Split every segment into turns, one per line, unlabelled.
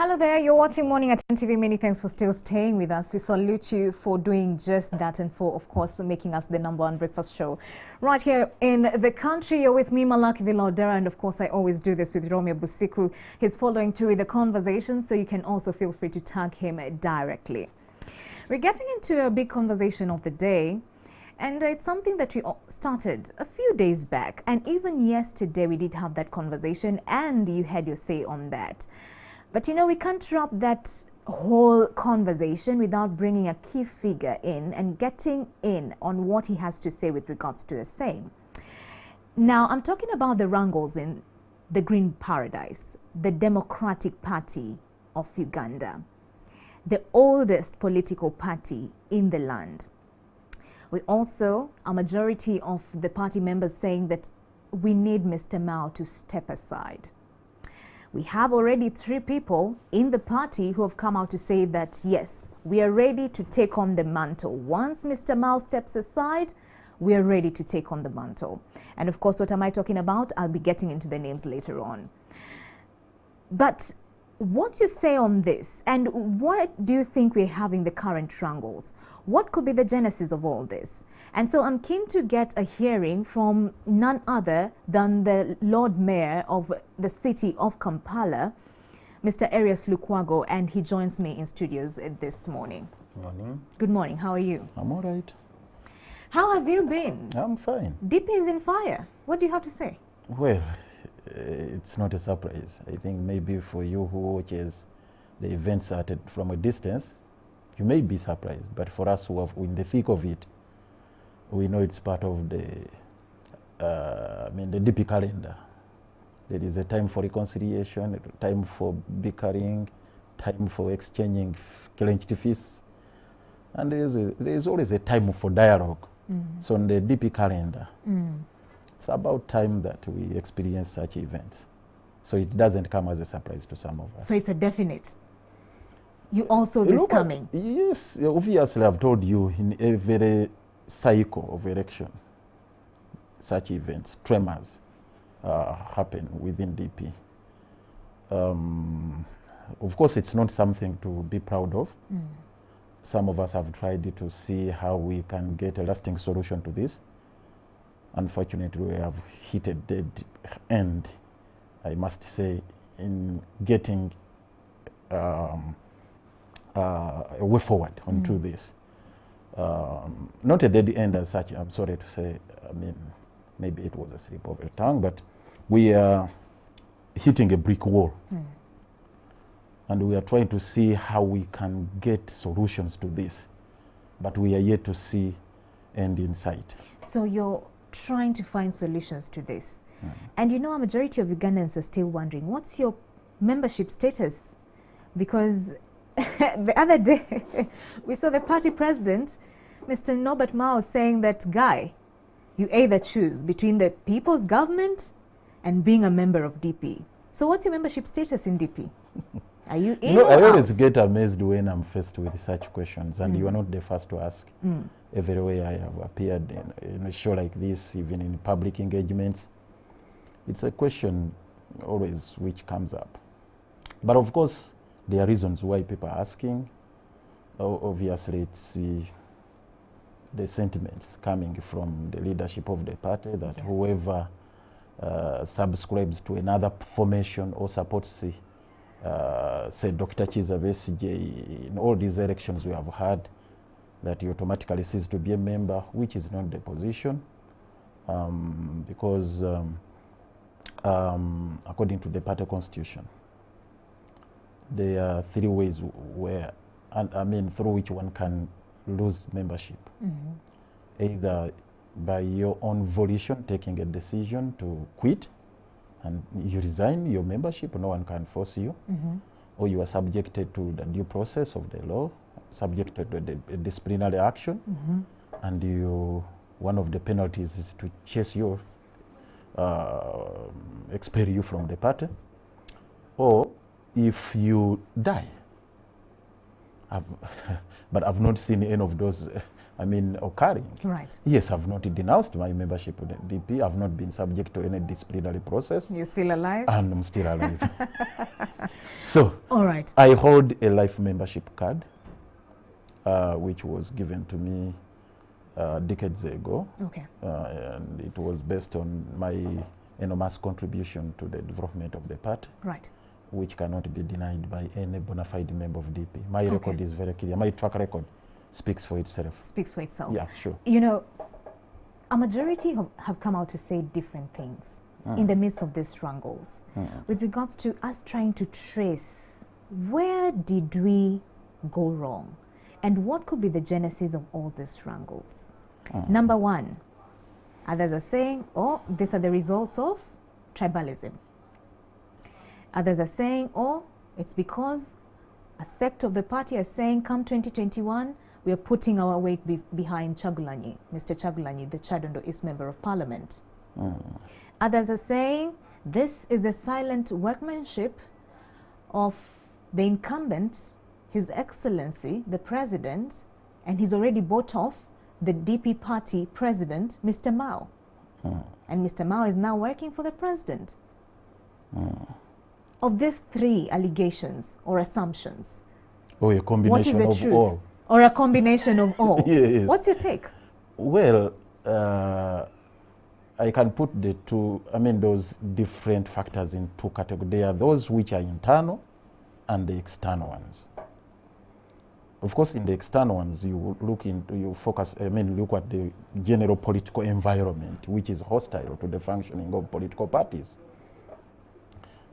Hello there, you're watching Morning at TV. Many thanks for still staying with us. We salute you for doing just that and for, of course, making us the #1 breakfast show right here in the country. You're with me, Malaki Vilodera, and of course I always do this with Romeo Busiku. He's following through with the conversation, so you can also feel free to tag him directly. We're getting into a big conversation of the day, and it's something that we started a few days back, and even yesterday we did have that conversation and you had your say on that. But you know, we can't wrap that whole conversation without bringing a key figure in and getting in on what he has to say with regards to the same. Now, I'm talking about the wrangles in the Green Paradise, the Democratic Party of Uganda, the oldest political party in the land. We also, a majority of the party members saying that we need Mr. Mao to step aside. We have already 3 people in the party who have come out to say that, yes, we are ready to take on the mantle. Once Mr. Mao steps aside, we are ready to take on the mantle. And of course, what am I talking about? I'll be getting into the names later on. But what you say on this, and what do you think we're having the current wrangles? What could be the genesis of all this? And so I'm keen to get a hearing from none other than the Lord Mayor of the city of Kampala, Mr. Erias Lukwago, and he joins me in studios this morning.
Morning.
Good morning. How are you?
I'm all right.
How have you been?
I'm fine.
DP is in fire. What do you have to say?
Well, it's not a surprise. I think maybe for you who watches the events from a distance, you may be surprised. But for us who are in the thick of it, we know it's part of the DP calendar. There is a time for reconciliation, a time for bickering, time for exchanging clenched fists, and there is always a time for dialogue. So on the DP calendar, it's about time that we experience such events. So it doesn't come as a surprise to some of us.
So it's a definite. You also this coming?
Yes, obviously I've told you in every cycle of election, such events, tremors, happen within DP. Of course, it's not something to be proud of. Some of us have tried to see how we can get a lasting solution to this. Unfortunately, we have hit a dead end, I must say, in getting a way forward onto this. Not a dead end as such, I'm sorry to say. I mean, maybe it was a slip of the tongue, but we are hitting a brick wall. And we are trying to see how we can get solutions to this. But we are yet to see end in sight. So
you're trying to find solutions to this. And you know, a majority of Ugandans are still wondering, what's your membership status? Because the other day, we saw the party president, Mr. Norbert Mao, saying that, guy, you either choose between the people's government and being a member of DP. So what's your membership status in DP? Are you in or
I always
out?
get amazed when I'm faced with such questions, and you are not the first to ask. Everywhere I have appeared in a show like this, even in public engagements, it's a question always which comes up. But of course, there are reasons why people are asking. Obviously, it's the sentiments coming from the leadership of the party that whoever subscribes to another formation or supports, say, Dr. Chiza Besigye, in all these elections we have had, that he automatically ceases to be a member, which is not the position, because according to the party constitution, there are 3 ways where, through which one can lose membership. Either by your own volition, taking a decision to quit, and you resign your membership, no one can force you, or you are subjected to the due process of the law, subjected to the disciplinary action, and one of the penalties is to chase you, expel you from the party, or if you die. But I've not seen any of those I mean, occurring.
Right.
Yes, I've not denounced my membership of the DP. I've not been subject to any disciplinary process.
You're still alive?
And I'm still alive. So,
all right.
I hold a life membership card, which was given to me decades ago.
Okay.
And it was based on my enormous contribution to the development of the party.
Right.
Which cannot be denied by any bona fide member of DP. My record is very clear. My track record speaks for itself.
Speaks for itself.
Yeah, sure.
You know, a majority have come out to say different things in the midst of these struggles with regards to us trying to trace where did we go wrong and what could be the genesis of all these struggles. Number one, others are saying, oh, these are the results of tribalism. Others are saying, oh, it's because a sect of the party is saying, come 2021, we are putting our weight behind Chagulanyi, Mr. Chagulanyi, the Chadondo East Member of Parliament. Others are saying, this is the silent workmanship of the incumbent, His Excellency, the President, and he's already bought off the DP party president, Mr. Mao. And Mr. Mao is now working for the president. Of these three allegations or assumptions,
or a combination
what is the
of
truth?
all.
Or a combination of all.
Yes.
What's your take?
Well, I can put the two, I mean, those different factors in two categories. There are those which are internal and the external ones. Of course, in the external ones, you look at the general political environment, which is hostile to the functioning of political parties.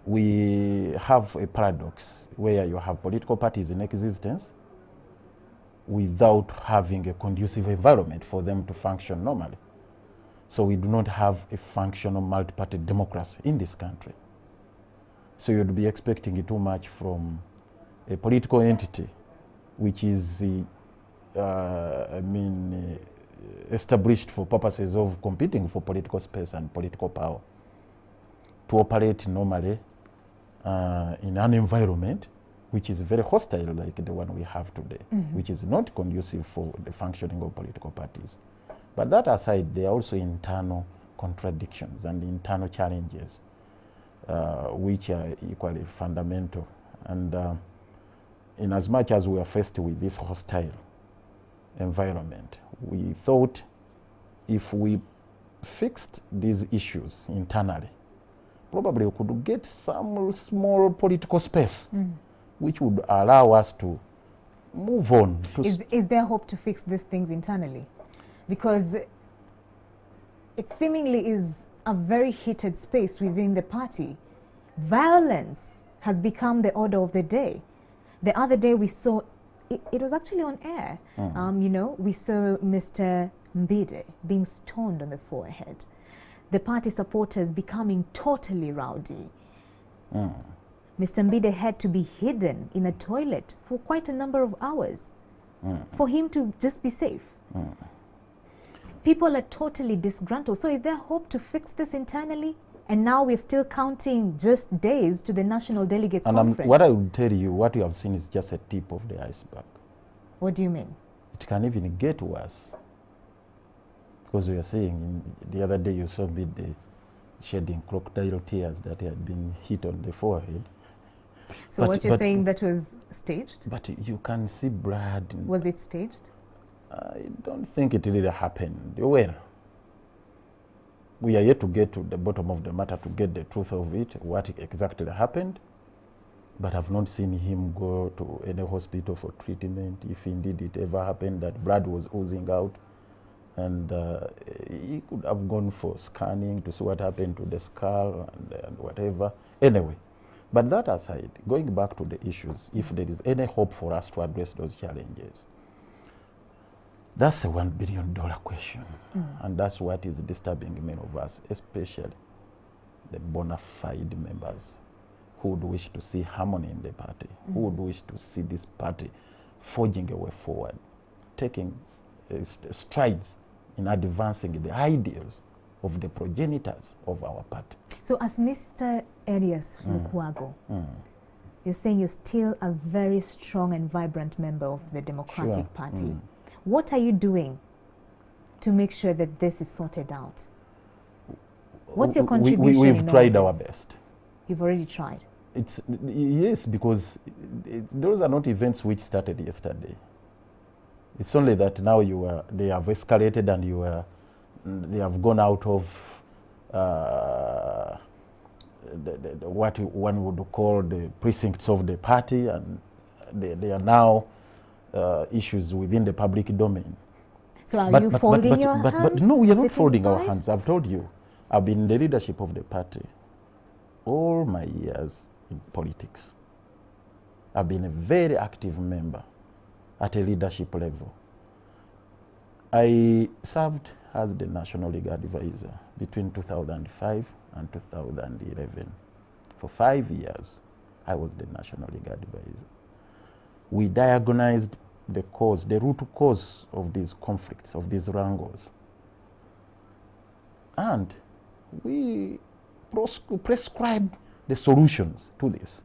We have a paradox where you have political parties in existence without having a conducive environment for them to function normally. So we do not have a functional multi-party democracy in this country. So you'd be expecting too much from a political entity which is, established for purposes of competing for political space and political power, to operate normally in an environment which is very hostile like the one we have today, which is not conducive for the functioning of political parties. But that aside, there are also internal contradictions and internal challenges which are equally fundamental. And in as much as we are faced with this hostile environment, we thought if we fixed these issues internally, probably we could get some small political space which would allow us to move on.
Is there hope to fix these things internally? Because it seemingly is a very heated space within the party. Violence has become the order of the day. The other day we saw, it was actually on air, you know, we saw Mr. Mbide being stoned on the forehead. The party supporters becoming totally rowdy. Mr. Mbide had to be hidden in a toilet for quite a number of hours for him to just be safe. People are totally disgruntled. So is there hope to fix this internally? And now we're still counting just days to the National Delegates Conference.
What I will tell you, what you have seen is just a tip of the iceberg.
What do you mean?
It can even get worse. Because we are saying, the other day you saw me shedding crocodile tears that he had been hit on the forehead.
So what you're saying, that was staged?
But you can see blood.
Was it staged?
I don't think it really happened. Well, we are yet to get to the bottom of the matter to get the truth of it, what exactly happened. But I've not seen him go to any hospital for treatment, if indeed it ever happened that blood was oozing out. And he could have gone for scanning to see what happened to the skull and whatever. Anyway, but that aside, going back to the issues, if there is any hope for us to address those challenges, that's a $1 billion question. And that's what is disturbing many of us, especially the bona fide members who would wish to see harmony in the party, who would wish to see this party forging a way forward, taking strides in advancing the ideals of the progenitors of our party.
So as Mr. Erias Lukwago, you're saying you're still a very strong and vibrant member of the Democratic Party. What are you doing to make sure that this is sorted out? What's your contribution?
We've tried our best.
You've already tried?
Yes, because those are not events which started yesterday. It's only that now they have escalated and they have gone out of what one would call the precincts of the party, and they are now issues within the public domain.
So are you folding your hands?
But no, we are not folding our hands. I've told you, I've been in the leadership of the party all my years in politics. I've been a very active member at a leadership level. I served as the National League Advisor between 2005 and 2011. For 5 years, I was the National League Advisor. We diagnosed the cause, the root cause of these conflicts, of these wrangles. And we prescribed the solutions to this.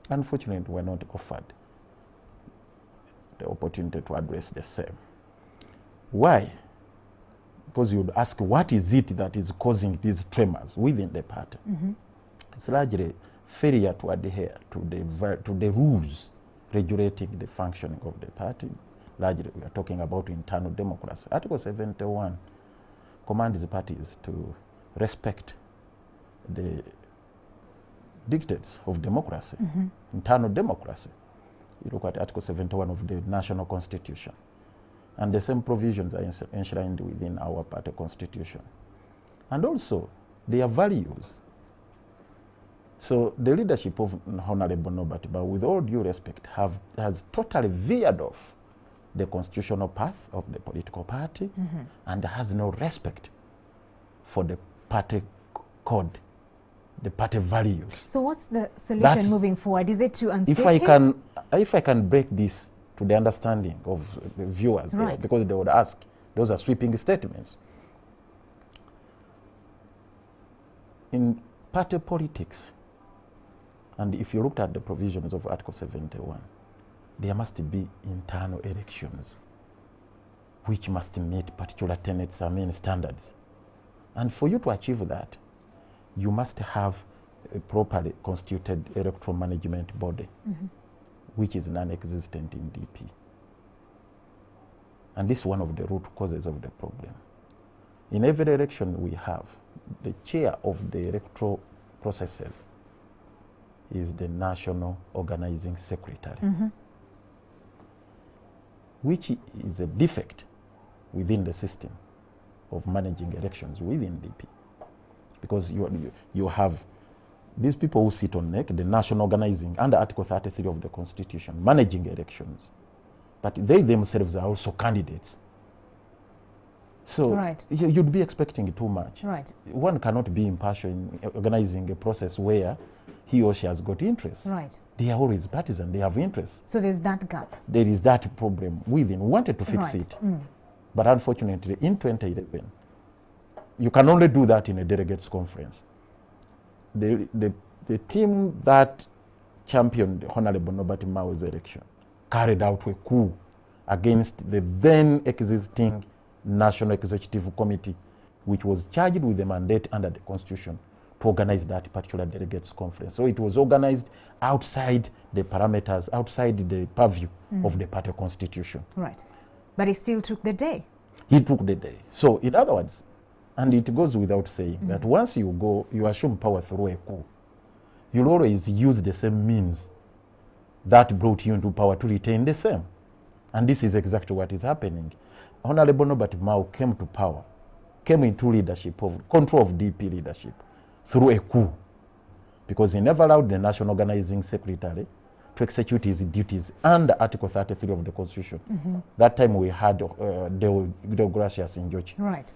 Unfortunately, we were not offered the opportunity to address the same. Why? Because you would ask, what is it that is causing these tremors within the party? It's largely failure to adhere to the rules regulating the functioning of the party. Largely, we are talking about internal democracy. Article 71 commands the parties to respect the dictates of democracy, internal democracy. You look at Article 71 of the National Constitution. And the same provisions are enshrined within our party constitution. And also, their values. So the leadership of Honorable Nobati, but with all due respect, has totally veered off the constitutional path of the political party and has no respect for the party code, the party values.
So what's the solution moving forward? Is it to unseat
if I can break this to the understanding of the viewers, right, because they would ask, those are sweeping statements. In party politics, and if you looked at the provisions of Article 71, there must be internal elections which must meet particular tenets and main standards. And for you to achieve that, you must have a properly constituted electoral management body, which is non-existent in DP. And this is one of the root causes of the problem. In every election we have, the chair of the electoral processes is the National Organizing Secretary, which is a defect within the system of managing elections within DP. Because you have these people who sit on NEC, the national organizing, under Article 33 of the Constitution, managing elections. But they themselves are also candidates. So you'd be expecting too much.
Right.
One cannot be impartial in organizing a process where he or she has got interests.
Right.
They are always partisan, they have interests.
So there's that gap.
There is that problem within. We wanted to fix it. But unfortunately, in 2011, you can only do that in a delegates conference. The team that championed Honorable Nobati Mao's election carried out a coup against the then existing National Executive Committee, which was charged with a mandate under the Constitution to organize that particular delegates conference. So it was organized outside the parameters, outside the purview of the party constitution.
Right. But he still took the day.
He took the day. So in other words, and it goes without saying that once you assume power through a coup, you'll always use the same means that brought you into power to retain the same. And this is exactly what is happening. Honorable Nobati Mao came to power, came into leadership, of control of DP leadership, through a coup. Because he never allowed the National Organizing Secretary to execute his duties under Article 33 of the Constitution. That time we had Deogracius in Jochi.
Right.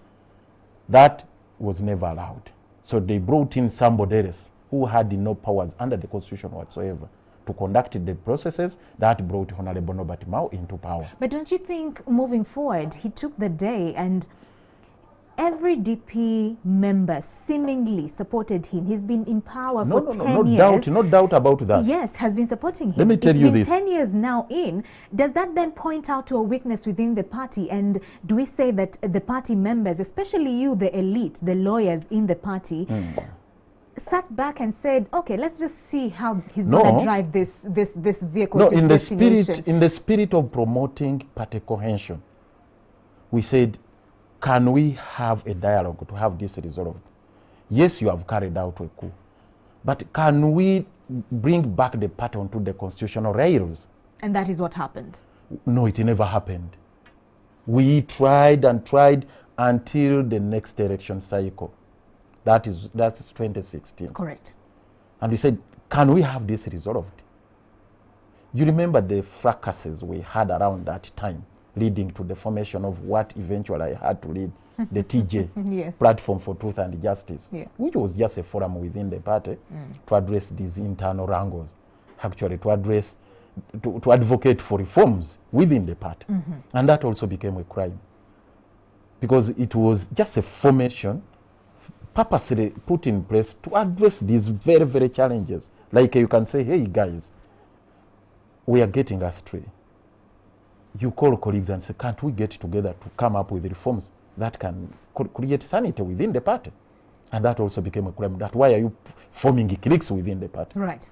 That was never allowed. So they brought in somebody else who had no powers under the Constitution whatsoever to conduct the processes that brought Honorable Nobati Mao into power.
But don't you think moving forward, he took the day and every DP member seemingly supported him. He's been in power for 10
years. No doubt about that.
Yes, has been supporting him.
Let me tell you this.
It's been 10 years now in. Does that then point out to a weakness within the party? And do we say that the party members, especially you, the elite, the lawyers in the party, sat back and said, okay, let's just see how he's going to drive this vehicle to its destination?
In the spirit of promoting party cohesion, we said, can we have a dialogue to have this resolved? Yes, you have carried out a coup, but can we bring back the party onto the constitutional rails? And
that is what happened.
No, it never happened. We tried and tried until the next election cycle. That's 2016.
Correct.
And we said, can we have this resolved? You remember the fracases we had around that time, leading to the formation of what eventually I had to lead, the TJ,
yes,
Platform for Truth and Justice,
yeah,
which was just a forum within the party to address these internal wrangles, actually to address, to advocate for reforms within the party. And that also became a crime, because it was just a formation purposely put in place to address these very, very challenges. Like you can say, hey guys, we are getting astray. You call colleagues and say, can't we get together to come up with reforms that can create sanity within the party? And that also became a crime. That's why are you forming cliques within the party?
Right.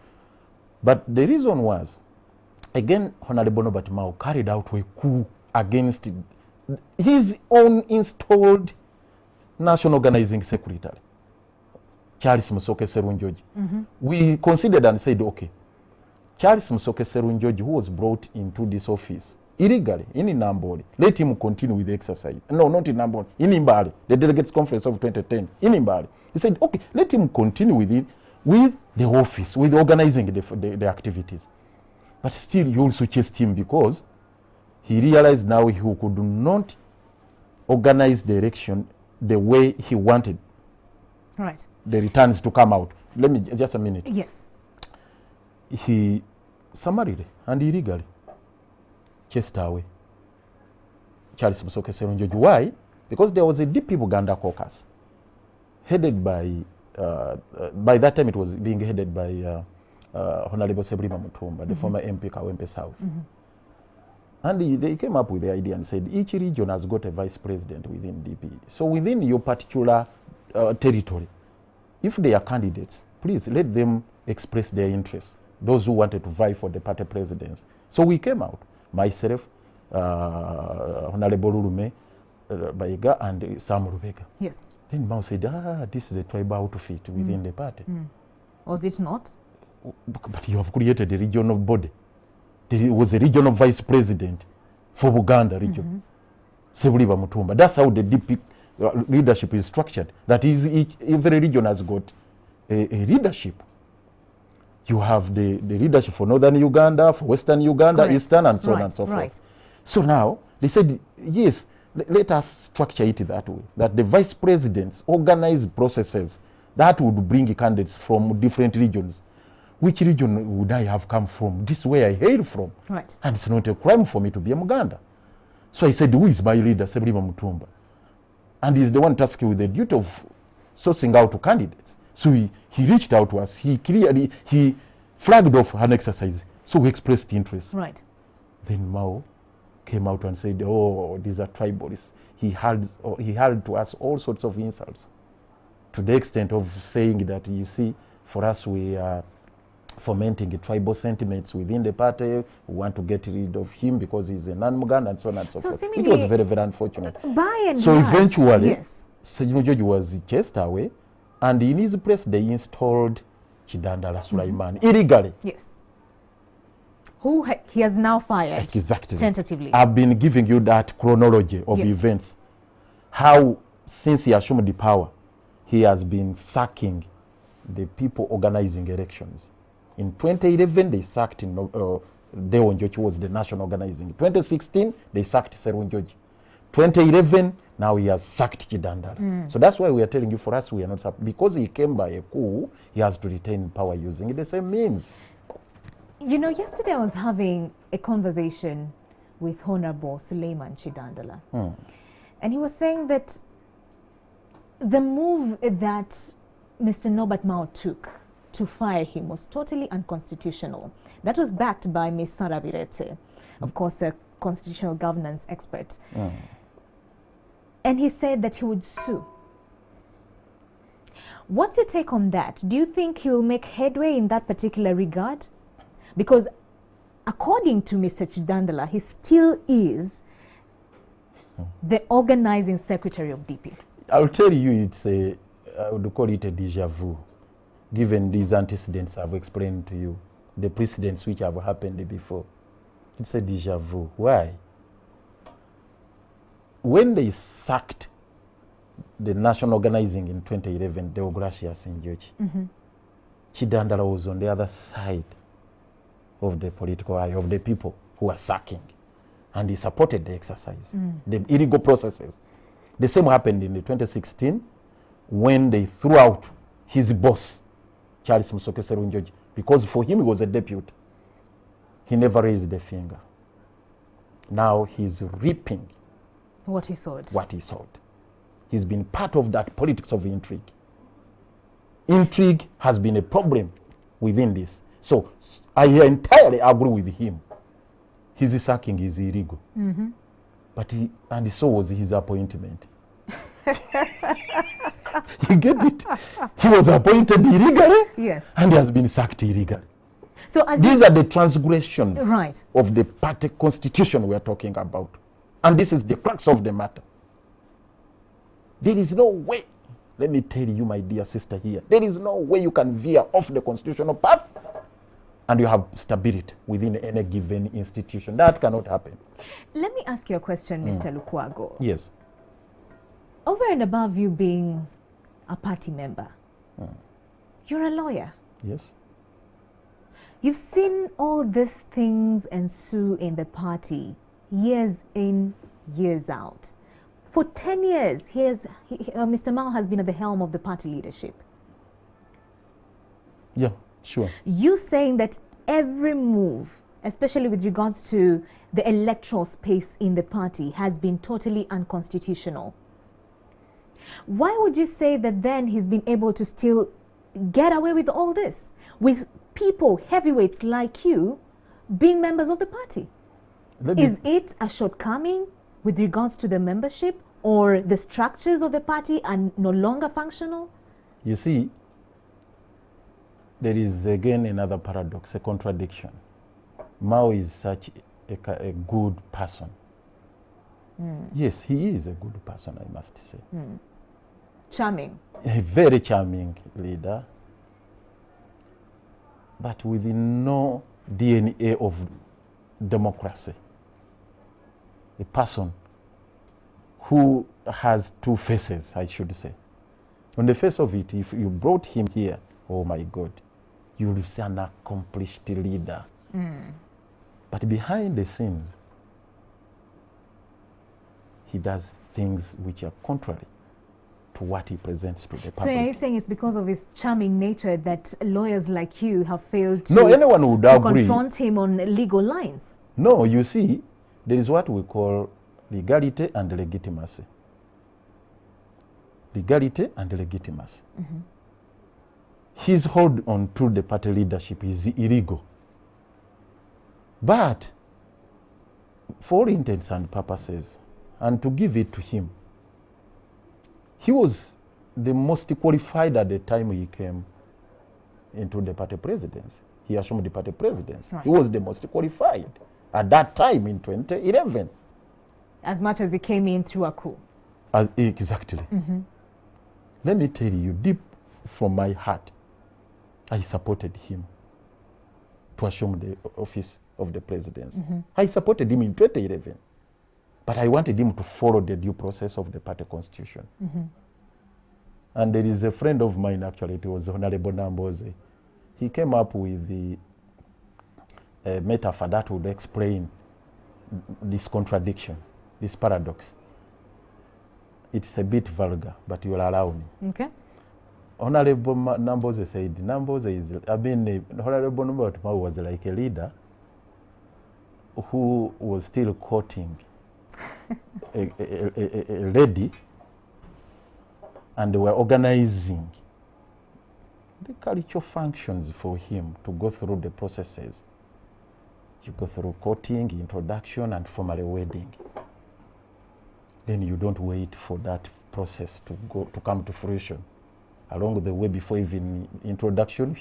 But the reason was, again, Honorable Norbert Mao carried out a coup against his own installed National Organizing Secretary, Charles Musoke Serunjoji. We considered and said, okay, Charles Musoke Serunjoji, who was brought into this office illegally in Inamboli, let him continue with the exercise. No, not in Inamboli, in Imbali, the Delegates Conference of 2010, in Imbali. He said, okay, let him continue with it, with the office, with organizing the activities. But still, he also chased him because he realized now he could not organize the election the way he wanted.
Right.
The returns to come out. Let me, just a minute.
Yes.
He summarily and illegally chased away Charles Musoke Serunjoji. Why? Because there was a DP Buganda caucus headed by that time it was being headed by Honorable Sebrima Mutumba, the former MP Kawempe South. And they came up with the idea and said, each region has got a vice president within DP. So within your particular territory, if they are candidates, please let them express their interests, those who wanted to vie for the party presidents. So we came out, myself, Honorable Ulume Baiga, and Sam Rubega.
Yes.
Then Mao said, this is a tribal outfit within the party.
Was it not?
But you have created a regional body. There was a regional vice president for Buganda region, Sebuliba Mutumba. That's how the DP leadership is structured. That is, every region has got a leadership. You have the leadership for Northern Uganda, for Western Uganda,
Correct.
Eastern, and so on and so forth. So now, they said, yes, let us structure it that way, that the vice presidents organize processes that would bring candidates from different regions. Which region would I have come from? This is where I hail from.
Right.
And it's not a crime for me to be a Muganda. So I said, who is my leader? Sebrima Mutumba. And he's the one tasked with the duty of sourcing out candidates. So he reached out to us. He flagged off an exercise. So we expressed interest.
Right.
Then Mao came out and said, oh, these are tribalists. He hurled to us all sorts of insults, to the extent of saying that, you see, for us, we are fomenting tribal sentiments within the party. We want to get rid of him because he's a non-Muganda, and so on and so forth. It was very, very unfortunate. So eventually, yes, Serunjoji was chased away, and in his place they installed Chidandala Sulaiman illegally.
Yes. Who he has now fired.
Exactly.
Tentatively.
I've been giving you that chronology of events. How, since he assumed the power, he has been sacking the people organizing elections. In 2011, they sacked Dewo Njoki, was the national organizing. 2016, they sacked Serunjoji. 2011, now he has sacked Chidandala. So that's why we are telling you, for us, we are not, because he came by a coup, he has to retain power using the same means.
You know, yesterday I was having a conversation with Honorable Suleiman Chidandala. And he was saying that the move that Mr. Norbert Mao took to fire him was totally unconstitutional. That was backed by Ms. Sarah Birete, of course, a constitutional governance expert. And he said that he would sue. What's your take on that? Do you think he will make headway in that particular regard? Because according to Mr. Chidandala, he still is the organizing secretary of DP.
I'll tell you, it's a, I would call it a deja vu, given these antecedents I've explained to you, the precedents which have happened before. It's a deja vu. Why? When they sacked the national organizing in 2011, Deogracius in George, Chidandala was on the other side of the political eye, of the people who were sacking. And he supported the exercise, the illegal processes. The same happened in the 2016 when they threw out his boss, Charles Musoke Serunjoji, because for him he was a deputy. He never raised a finger. Now he's reaping
what he sowed.
What he sowed. He's been part of that politics of intrigue. Intrigue has been a problem within this. So I entirely agree with him. His sacking is illegal. But and so was his appointment. You get it? He was appointed illegally,
yes,
and he has been sacked illegally.
So as
these are the transgressions
right.
of the party constitution we are talking about. And this is the crux of the matter. There is no way, let me tell you, my dear sister here, there is no way you can veer off the constitutional path and you have stability within any given institution. That cannot happen.
Let me ask you a question, Mr. Lukwago.
Yes.
Over and above you being a party member, you're a lawyer.
Yes.
You've seen all these things ensue in the party, years in, years out. For 10 years, Mr. Mao has been at the helm of the party leadership.
Yeah, sure.
You saying that every move, especially with regards to the electoral space in the party, has been totally unconstitutional. Why would you say that then he's been able to still get away with all this, with people, heavyweights like you, being members of the party? Is it a shortcoming with regards to the membership, or the structures of the party are no longer functional?
You see, there is again another paradox, a contradiction. Mao is such a good person. Yes, he is a good person, I must say.
Charming.
A very charming leader, but with no DNA of democracy. A person who has two faces, I should say. On the face of it, if you brought him here, oh my God, you will see an accomplished leader. But behind the scenes, he does things which are contrary to what he presents to the public.
So are you saying it's because of his charming nature that lawyers like you have failed to,
no, anyone would agree.
Confront him on legal lines?
No, you see, there is what we call legality and legitimacy. Legality and legitimacy. His hold on to the party leadership is illegal. But for all intents and purposes, and to give it to him, he was the most qualified at the time he came into the party presidency. He assumed the party presidency. Right. He was the most qualified at that time in 2011.
As much as he came in through a coup.
Exactly. Let me tell you, deep from my heart, I supported him to assume the office of the presidency. I supported him in 2011. But I wanted him to follow the due process of the party constitution. And there is a friend of mine, actually, it was Honorable Namboze. He came up with the metaphor that would explain this contradiction, this paradox. It's a bit vulgar, but you'll allow me.
Okay.
Honorable Namboze said, Namboze is, Honorable Namboze was like a leader who was still quoting a lady, and they were organizing the cultural functions for him to go through the processes. You go through courting, introduction, and formal wedding. Then you don't wait for that process to come to fruition. Along the way, before even introduction,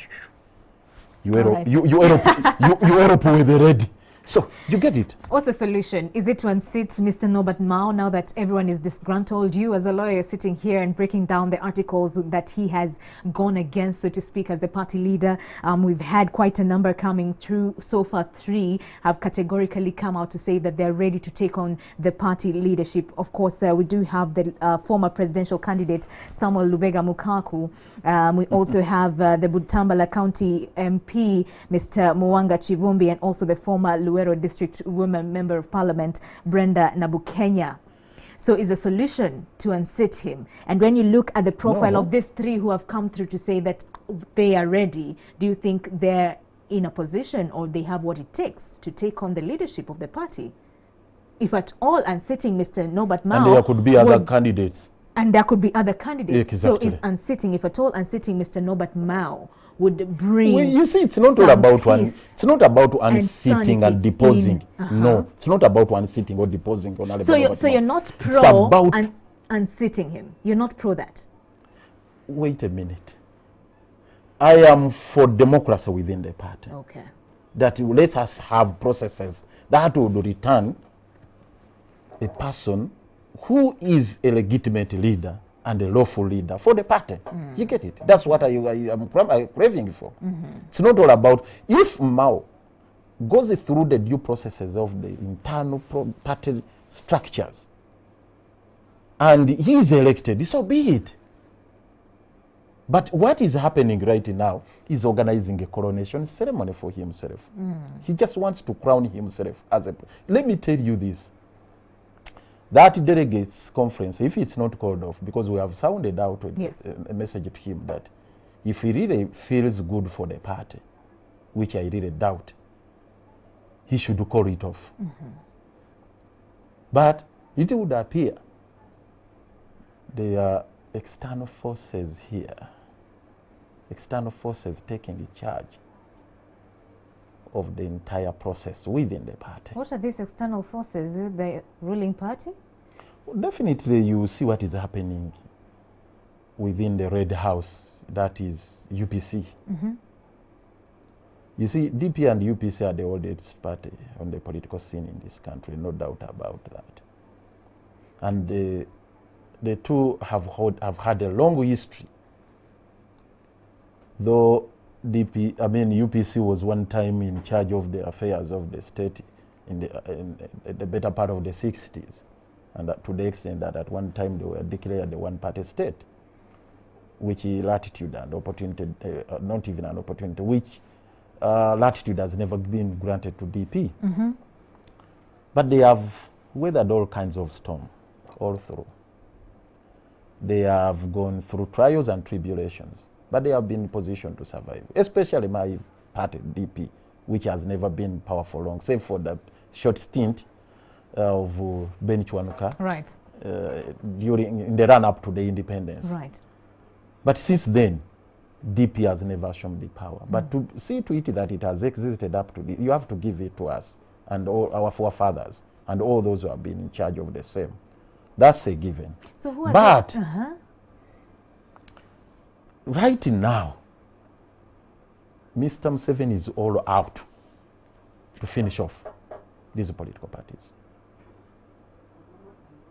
you elope with the ready. So you get it.
What's the solution? Is it to unseat Mr. Norbert Mao now that everyone is disgruntled? You as a lawyer sitting here and breaking down the articles that he has gone against, so to speak, as the party leader. We've had quite a number coming through. So far, 3 have categorically come out to say that they're ready to take on the party leadership. Of course, we do have the former presidential candidate, Samuel Lubega Mukaku. We also have the Butambala County MP, Mr. Mwanga Chivumbi, and also the former Luero District Women Member of Parliament, Brenda Nabukenya. So is the solution to unseat him? And when you look at the profile of these 3 who have come through to say that they are ready, do you think they're in a position or they have what it takes to take on the leadership of the party? If at all unseating Mr. Norbert Mao.
And there could be other candidates.
And there could be other candidates.
Exactly.
So is unseating, if at all unseating Mr. Norbert Mao would bring.
Well, you see, it's not all about it's not about unseating and deposing. No, it's not about unseating or deposing.
So you're not pro unseating him. You're not pro that.
Wait a minute. I am for democracy within the party.
Okay.
That let us have processes that would return a person who is a legitimate leader and a lawful leader for the party. You get it? That's what I am craving for. It's not all about, if Mao goes through the due processes of the internal party structures and he is elected, so be it. But what is happening right now is organizing a coronation ceremony for himself. He just wants to crown himself as a... Let me tell you this. That delegates conference, if it's not called off, because we have sounded out a message to him that if he really feels good for the party, which I really doubt, he should call it off. But it would appear there are external forces here, external forces taking the charge of the entire process within the party.
What are these external forces? Is it the ruling party?
Well, definitely you see what is happening within the Red House, that is UPC. You see, DP and UPC are the oldest party on the political scene in this country, no doubt about that. And the two have had a long history. Though UPC was one time in charge of the affairs of the state in the better part of the 60s, and to the extent that at one time they were declared the one-party state, which latitude and opportunity, not even an opportunity, which latitude has never been granted to DP. But they have weathered all kinds of storm all through. They have gone through trials and tribulations, but they have been in position to survive, especially my party, DP, which has never been powerful long, save for the short stint of Ben Chwanuka in the run-up to the independence. But since then, DP has never shown the power. But to see to it that it has existed up to you have to give it to us and all our forefathers and all those who have been in charge of the same. That's a given.
So who are
but right now, Mr. Museveni is all out to finish off these political parties.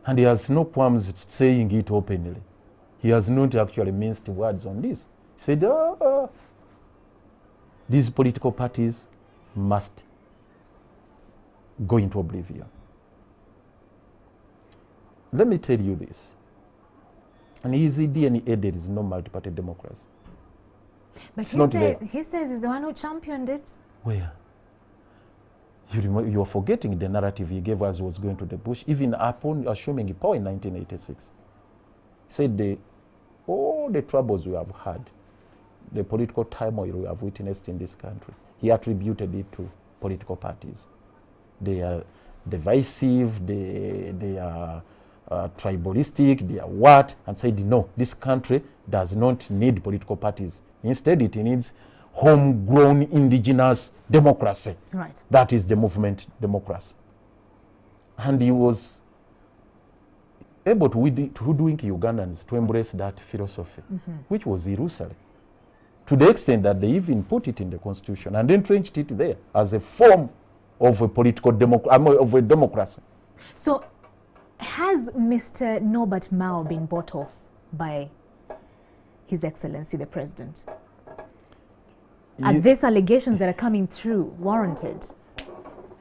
And he has no qualms saying it openly. He has not actually minced words on this. He said, these political parties must go into oblivion. Let me tell you this. An easy DNA there is no multi-party democracy.
But he says he's the one who championed it.
Where? You are forgetting the narrative he gave us was going to the bush, even upon assuming power in 1986. He said all the troubles we have had, the political turmoil we have witnessed in this country, he attributed it to political parties. They are divisive, they are tribalistic, they are what, and said, no, this country does not need political parties. Instead, it needs homegrown indigenous democracy.
Right.
That is the movement democracy. And he was able to hoodwink Ugandans to embrace that philosophy, which was illusory, to the extent that they even put it in the constitution and entrenched it there as a form of a political democracy.
So, has Mr. Norbert Mao been bought off by His Excellency the President? Are these allegations that are coming through warranted?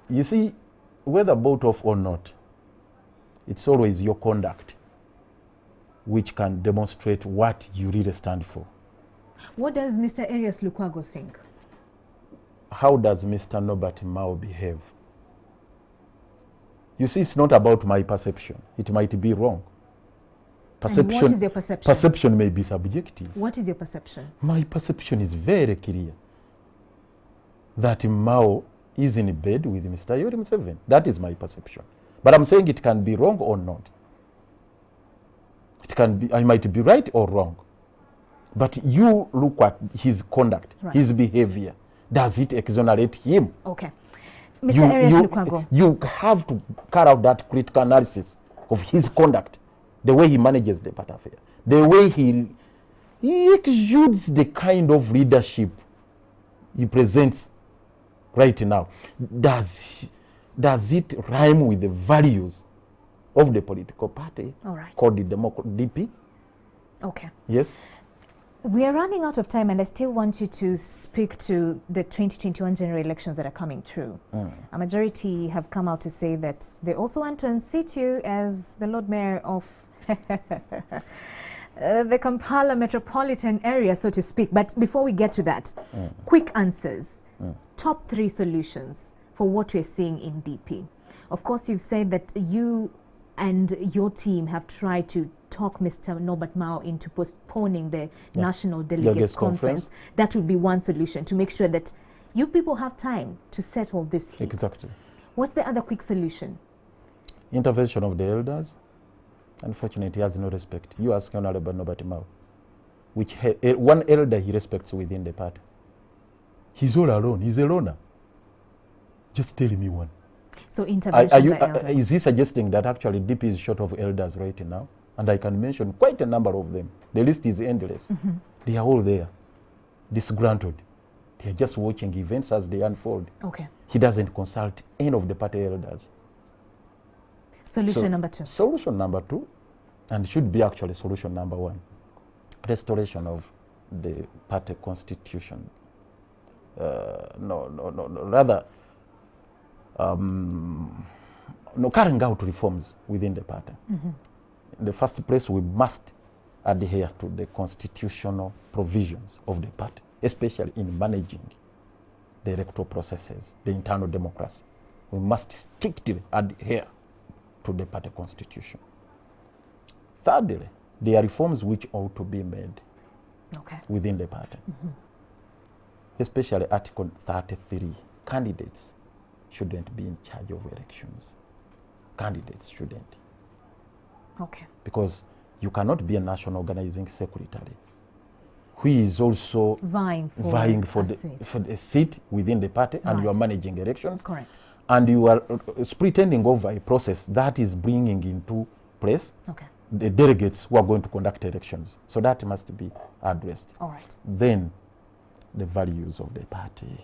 You see, whether bought off or not, it's always your conduct which can demonstrate what you really stand for.
What does Mr. Erias Lukwago think?
How does Mr. Norbert Mao behave? You see, it's not about my perception. It might be wrong.
And what is your perception?
Perception may be subjective.
What is your perception?
My perception is very clear that Mao is in bed with Mr. Yoweri Museveni. That is my perception. But I'm saying it can be wrong or not. It can be, I might be right or wrong. But you look at his conduct, his behavior. Does it exonerate him?
Okay. Mr. Erias Lukwago.
You have to carry out that critical analysis of his conduct, the way he manages the party affair, the way he exudes the kind of leadership he presents right now. Does it rhyme with the values of the political party called the DP? Okay. Yes.
We are running out of time, and I still want you to speak to the 2021 general elections that are coming through. A majority have come out to say that they also want to unseat you as the Lord Mayor of the Kampala metropolitan area, so to speak. But before we get to that, quick answers. Top 3 solutions for what we're seeing in DP. Of course, you've said that you and your team have tried to talk Mr. Norbert Mao into postponing the National Delegates Conference. That would be one solution, to make sure that you people have time to settle this heat.
Exactly.
What's the other quick solution?
Intervention of the elders. Unfortunately, he has no respect. You ask Honorable Norbert Mao, which one elder he respects within the party. He's all alone. He's a loner. Just tell me one.
So intervention by elders.
Is he suggesting that actually DP is short of elders right now? And I can mention quite a number of them. The list is endless. They are all there, disgruntled. They are just watching events as they unfold.
Okay.
He doesn't consult any of the party elders.
Solution number 2.
Solution number 2, and should be actually solution number 1, restoration of the party constitution. Rather, carrying out reforms within the party. In the first place, we must adhere to the constitutional provisions of the party, especially in managing the electoral processes, the internal democracy. We must strictly adhere to the party constitution. Thirdly, there are reforms which ought to be made within the party, especially Article 33. Candidates shouldn't be in charge of elections. Candidates shouldn't.
Okay.
Because you cannot be a national organizing secretary who is also vying for the seat within the party, and you are managing elections.
Correct.
And you are pretending over a process that is bringing into place the delegates who are going to conduct elections. So that must be addressed.
All right.
Then the values of the party.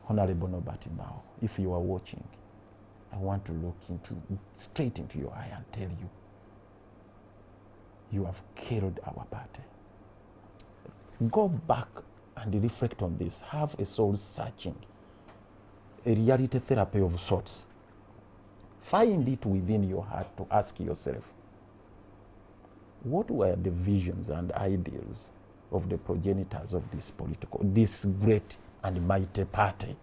Honorable Norbert Mao, if you are watching, I want to look straight into your eye and tell you, you have killed our party. Go back and reflect on this. Have a soul searching, a reality therapy of sorts. Find it within your heart to ask yourself, what were the visions and ideals of the progenitors of this great and mighty party?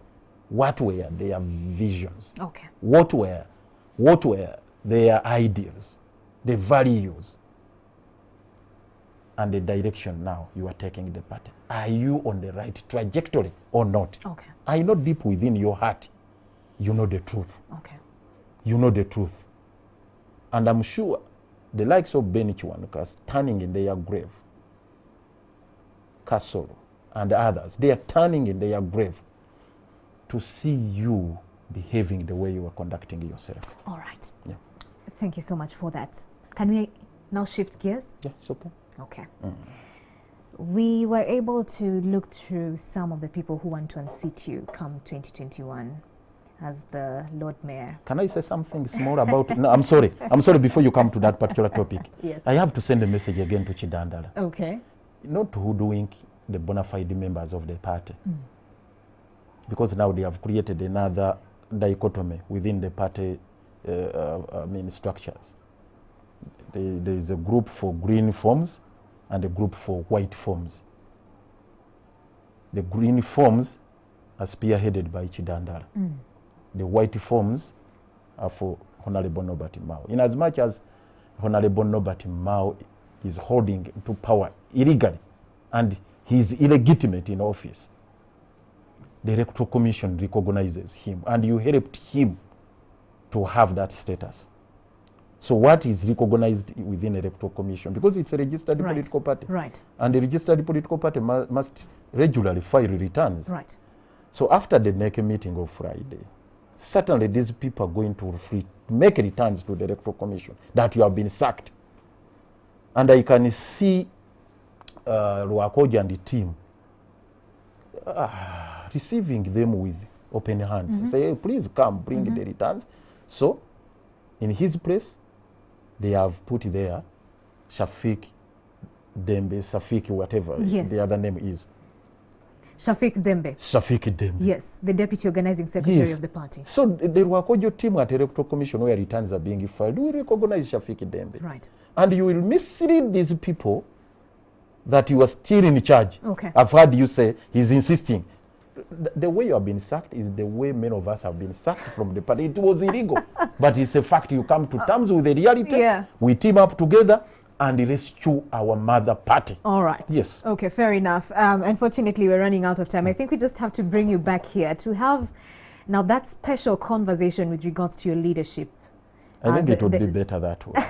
What were their visions?
Okay.
What were their ideals, the values, and the direction now you are taking the party? Are you on the right trajectory or not?
Okay.
I know deep within your heart, you know the truth.
Okay.
You know the truth. And I'm sure the likes of Beni Chiwanuka standing in their grave, Kasolo and others, they are turning in their grave to see you behaving the way you are conducting yourself.
All right.
Yeah.
Thank you so much for that. Can we now shift gears?
Yeah, it's okay.
Okay. We were able to look through some of the people who want to unseat you come 2021 as the Lord Mayor.
Can I say something small about no, I'm sorry. I'm sorry before you come to that particular topic.
Yes.
I have to send a message again to Chidandala.
Okay.
Not hoodwink the bona fide members of the party. Because now they have created another dichotomy within the party structures. There is a group for green forms and a group for white forms. The green forms are spearheaded by Chidandala. The white forms are for Honorable Nobati Mao. In as much as Honorable Nobati Mao is holding to power illegally and he is illegitimate in office, the Electoral Commission recognizes him and you helped him to have that status. So what is recognized within the Electoral Commission? Because it's a registered political party.
Right.
And the registered political party must regularly file returns.
Right.
So after the NEC meeting of Friday, certainly these people are going to make returns to the Electoral Commission that you have been sacked. And I can see Lukwago and the team receiving them with open hands. Say, hey, please come, bring the returns. So in his place, they have put there Shafik Dembe, Safik, whatever the other name is.
Shafik Dembe.
Shafik Dembe.
Yes, the Deputy Organizing Secretary of the party.
So the Lukwago team at the Electoral Commission where returns are being filed, we recognize Shafik Dembe.
Right.
And you will mislead these people that you are still in charge.
Okay.
I've heard you say he's insisting. The way you have been sacked is the way many of us have been sacked from the party. It was illegal. But it's a fact. You come to terms with the reality.
Yeah.
We team up together and rescue our mother party.
All right.
Yes.
Okay, fair enough. Unfortunately, we're running out of time. I think we just have to bring you back here to have now that special conversation with regards to your leadership.
I think it would be better that way.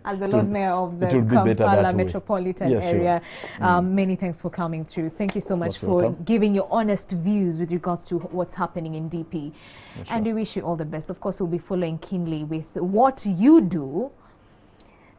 As the Lord Mayor of the
Kampala
Kampala metropolitan area.
Sure.
Many thanks for coming through. Thank you so much for
welcome.
giving your honest views with regards to what's happening in DP.
Sure.
And we wish you all the best. Of course, we'll be following keenly with what you do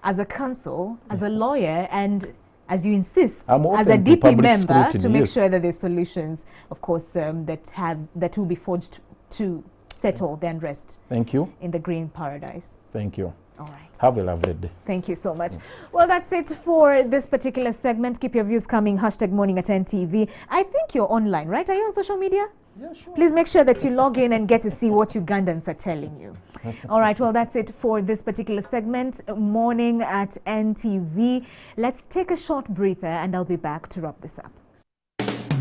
as a council, as a lawyer, and as you insist, as a DP member, to make sure that there's solutions, of course, that will be forged to settle the unrest.
Thank you.
In the green paradise.
Thank you.
All right.
Have a lovely day.
Thank you so much. Well, that's it for this particular segment. Keep your views coming. #morning@NTV. I think you're online, right? Are you on social media?
Yeah, sure.
Please make sure that you log in and get to see what Ugandans are telling you. All right. Well, that's it for this particular segment. Morning at NTV. Let's take a short breather and I'll be back to wrap this up.